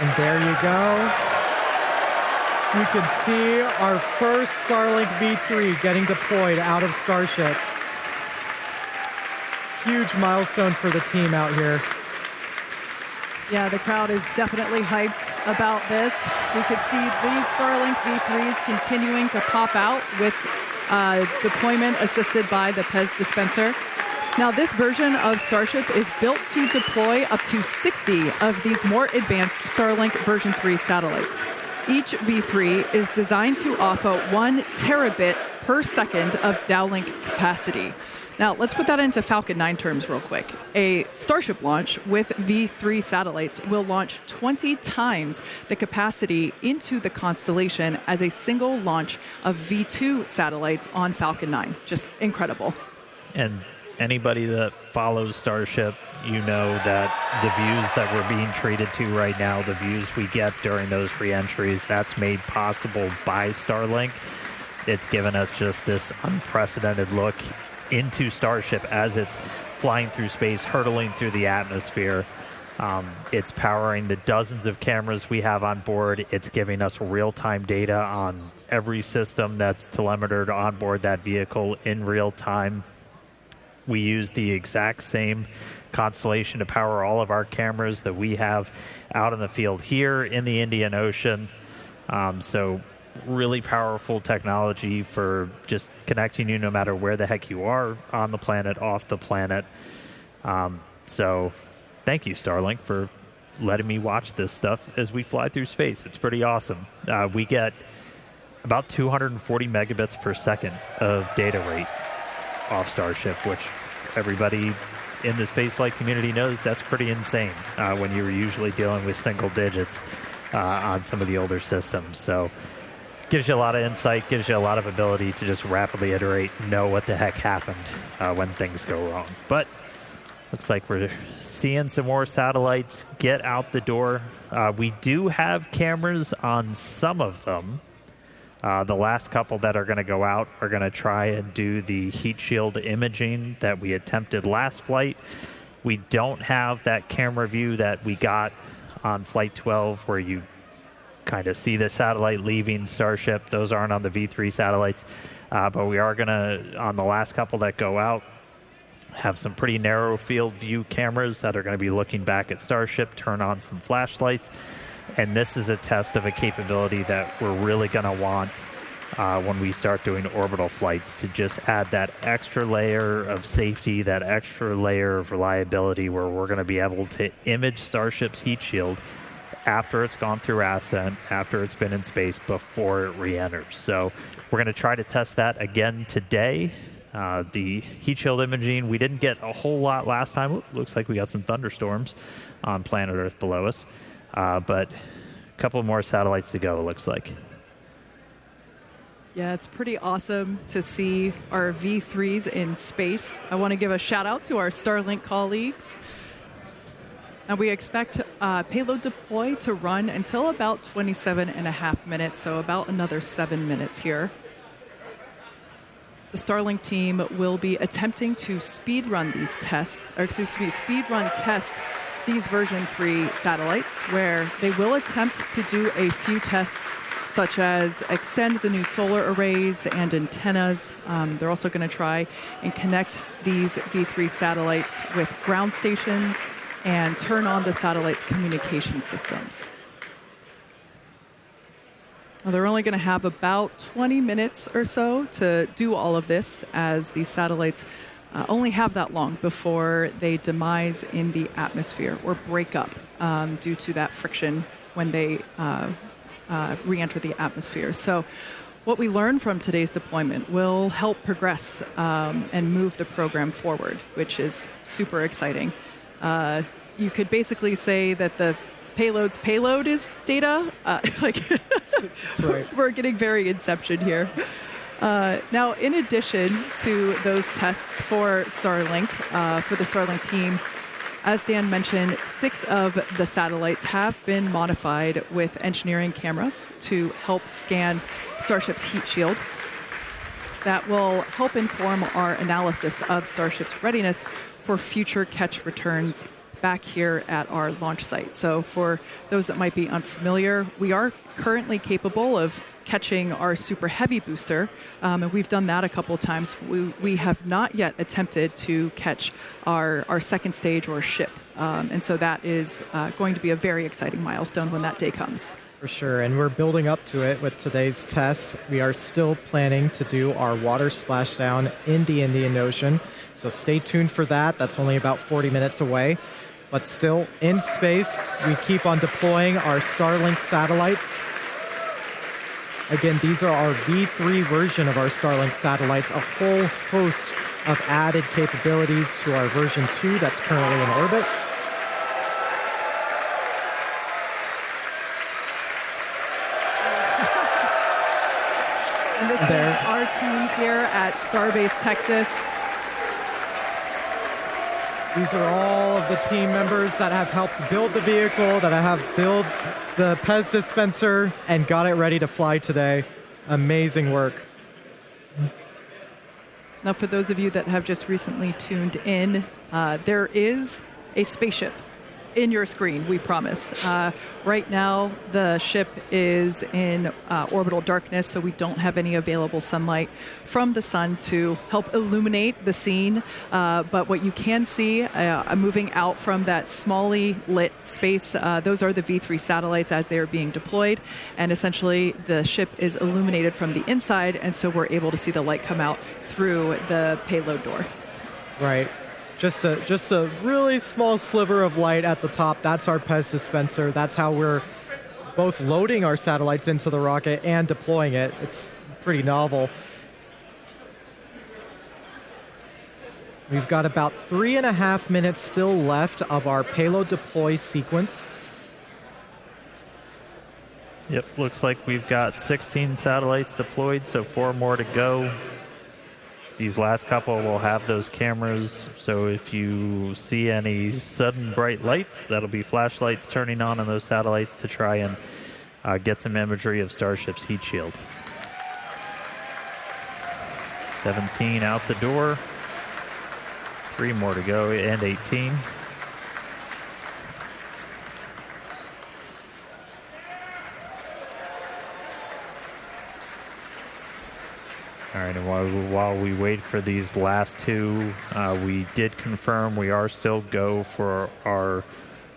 And there you go. You can see our first Starlink V3 getting deployed out of Starship. Huge milestone for the team out here. Yeah, the crowd is definitely hyped about this. We could see these Starlink V3s continuing to pop out with deployment assisted by the PEZ dispenser. Now, this version of Starship is built to deploy up to 60 of these more advanced Starlink version 3 satellites. Each V3 is designed to offer 1 terabit per second of downlink capacity. Now, let's put that into Falcon 9 terms real quick. A Starship launch with V3 satellites will launch 20 times the capacity into the constellation as a single launch of V2 satellites on Falcon 9. Just incredible. And anybody that follows Starship, you know that the views that we're being treated to right now, the views we get during those re-entries, that's made possible by Starlink. It's given us just this unprecedented look into Starship as it's flying through space, hurtling through the atmosphere. It's powering the dozens of cameras we have on board. It's giving us real-time data on every system that's telemetered on board that vehicle in real time. We use the exact same constellation to power all of our cameras that we have out in the field here in the Indian Ocean. So really powerful technology for just connecting you no matter where the heck you are on the planet, off the planet. So thank you, Starlink, for letting me watch this stuff as we fly through space. It's pretty awesome. We get about 240 megabits per second of data rate off Starship, which everybody in the spaceflight community knows that's pretty insane when you're usually dealing with single digits on some of the older systems. So gives you a lot of insight, gives you a lot of ability to just rapidly iterate, know what the heck happened when things go wrong. But looks like we're seeing some more satellites get out the door. We do have cameras on some of them. The last couple that are going to go out are going to try and do the heat shield imaging that we attempted last flight. We don't have that camera view that we got on Flight 12 where you kind of see the satellite leaving Starship. Those aren't on the V3 satellites, but we are going to, on the last couple that go out, have some pretty narrow field view cameras that are going to be looking back at Starship, turn on some flashlights. And this is a test of a capability that we're really going to want when we start doing orbital flights, to just add that extra layer of safety, that extra layer of reliability, where we're going to be able to image Starship's heat shield after it's gone through ascent, after it's been in space, before it re-enters. So we're going to try to test that again today. The heat shield imaging, we didn't get a whole lot last time. Ooh, looks like we got some thunderstorms on planet Earth below us. But a couple more satellites to go, it looks like. Yeah, it's pretty awesome to see our V3s in space. I want to give a shout out to our Starlink colleagues. And we expect payload deploy to run until about 27.5 minutes, so about another 7 minutes here. The Starlink team will be attempting to speed run these tests, or excuse me, speed run test these version 3 satellites, where they will attempt to do a few tests, such as extend the new solar arrays and antennas. They're also going to try and connect these V3 satellites with ground stations and turn on the satellite's communication systems. Now, they're only going to have about 20 minutes or so to do all of this, as these satellites only have that long before they demise in the atmosphere or break up due to that friction when they re-enter the atmosphere. So what we learn from today's deployment will help progress and move the program forward, which is super exciting. You could basically say that the payload's payload is data. That's right. We're getting very Inception here. Now, in addition to those tests for Starlink, for the Starlink team, as Dan mentioned, 6 of the satellites have been modified with engineering cameras to help scan Starship's heat shield. That will help inform our analysis of Starship's readiness for future catch returns back here at our launch site. So for those that might be unfamiliar, we are currently capable of catching our super heavy booster, and we've done that a couple times. We have not yet attempted to catch our second stage or ship, and so that is going to be a very exciting milestone when that day comes. For sure, and we're building up to it with today's tests. We are still planning to do our water splashdown in the Indian Ocean, so stay tuned for that. That's only about 40 minutes away, but still in space, we keep on deploying our Starlink satellites. Again, these are our V3 version of our Starlink satellites, a whole host of added capabilities to our version 2 that's currently in orbit. And this is our team here at Starbase, Texas. These are all of the team members that have helped build the vehicle, that have built the PEZ dispenser, and got it ready to fly today. Amazing work. Now, for those of you that have just recently tuned in, there is a spaceship in your screen, we promise. Right now, the ship is in orbital darkness, so we don't have any available sunlight from the sun to help illuminate the scene. But what you can see moving out from that smally lit space, those are the V3 satellites as they are being deployed. And essentially, the ship is illuminated from the inside, and so we're able to see the light come out through the payload door. Right. Just a really small sliver of light at the top. That's our PEZ dispenser. That's how we're both loading our satellites into the rocket and deploying it. It's pretty novel. We've got about 3.5 minutes still left of our payload deploy sequence. Yep, looks like we've got 16 satellites deployed, so 4 more to go. These last couple will have those cameras, so if you see any sudden bright lights, that'll be flashlights turning on those satellites to try and get some imagery of Starship's heat shield. 17 out the door, 3 more to go, and 18. All right, and while we wait for these last 2, we did confirm we are still go for our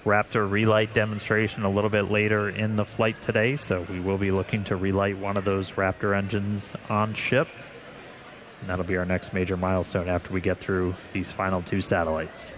Raptor relight demonstration a little bit later in the flight today, so we will be looking to relight one of those Raptor engines on ship. And that'll be our next major milestone after we get through these final 2 satellites.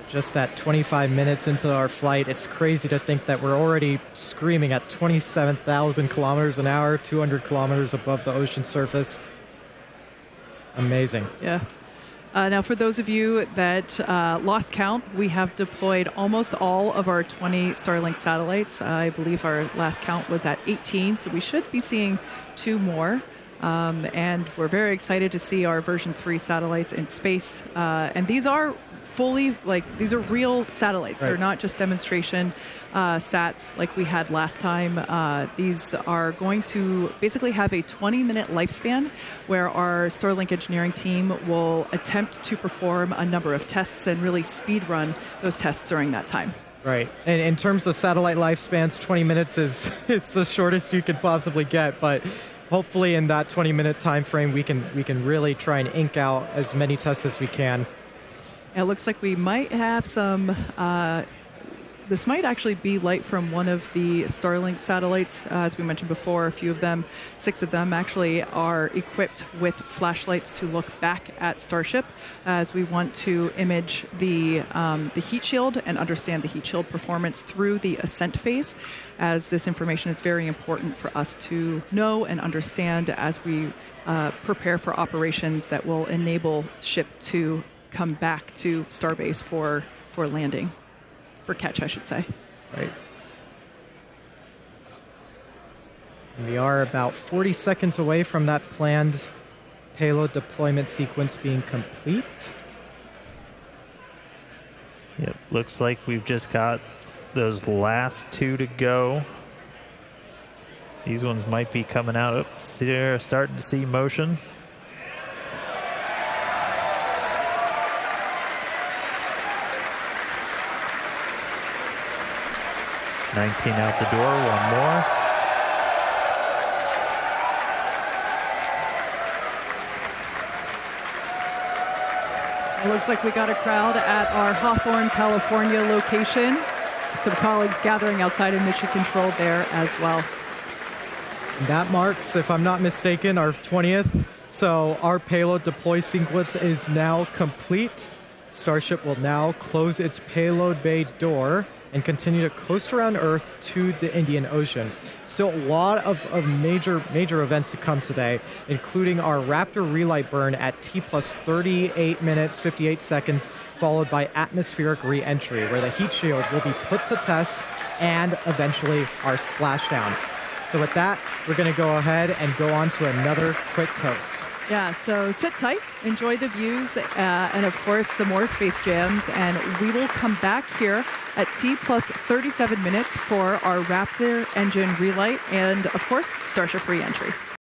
Just at 25 minutes into our flight, it's crazy to think that we're already screaming at 27,000 kilometers an hour, 200 kilometers above the ocean surface. Amazing. Yeah. Now, for those of you that lost count, we have deployed almost all of our 20 Starlink satellites. I believe our last count was at 18, so we should be seeing 2 more. And we're very excited to see our version 3 satellites in space. And these are fully, these are real satellites. Right. They're not just demonstration sats like we had last time. These are going to basically have a 20-minute lifespan where our Starlink engineering team will attempt to perform a number of tests and really speed run those tests during that time. Right. And in terms of satellite lifespans, 20 minutes is it's the shortest you could possibly get, but hopefully in that 20-minute time frame we can really try and ink out as many tests as we can. It looks like we might have some, this might actually be light from one of the Starlink satellites. As we mentioned before, a few of them, 6 of them actually are equipped with flashlights to look back at Starship as we want to image the heat shield and understand the heat shield performance through the ascent phase, as this information is very important for us to know and understand as we prepare for operations that will enable ship to come back to Starbase for landing, for catch, I should say. Right. And we are about 40 seconds away from that planned payload deployment sequence being complete. Yep, looks like we've just got those last 2 to go. These ones might be coming out. Oops, they're starting to see motion. $19 out the door, one more. It looks like we got a crowd at our Hawthorne, California location. Some colleagues gathering outside of mission control there as well. That marks, if I'm not mistaken, our 20th. So our payload deploy sequence is now complete. Starship will now close its payload bay door and continue to coast around Earth to the Indian Ocean. Still a lot of major events to come today, including our Raptor relight burn at T plus 38 minutes, 58 seconds, followed by atmospheric re-entry, where the heat shield will be put to test, and eventually our splashdown. So with that, we're going to go ahead and go on to another quick coast. Yeah, so sit tight, enjoy the views, and of course some more space jams, and we will come back here at T plus 37 minutes for our Raptor engine relight and of course Starship re-entry.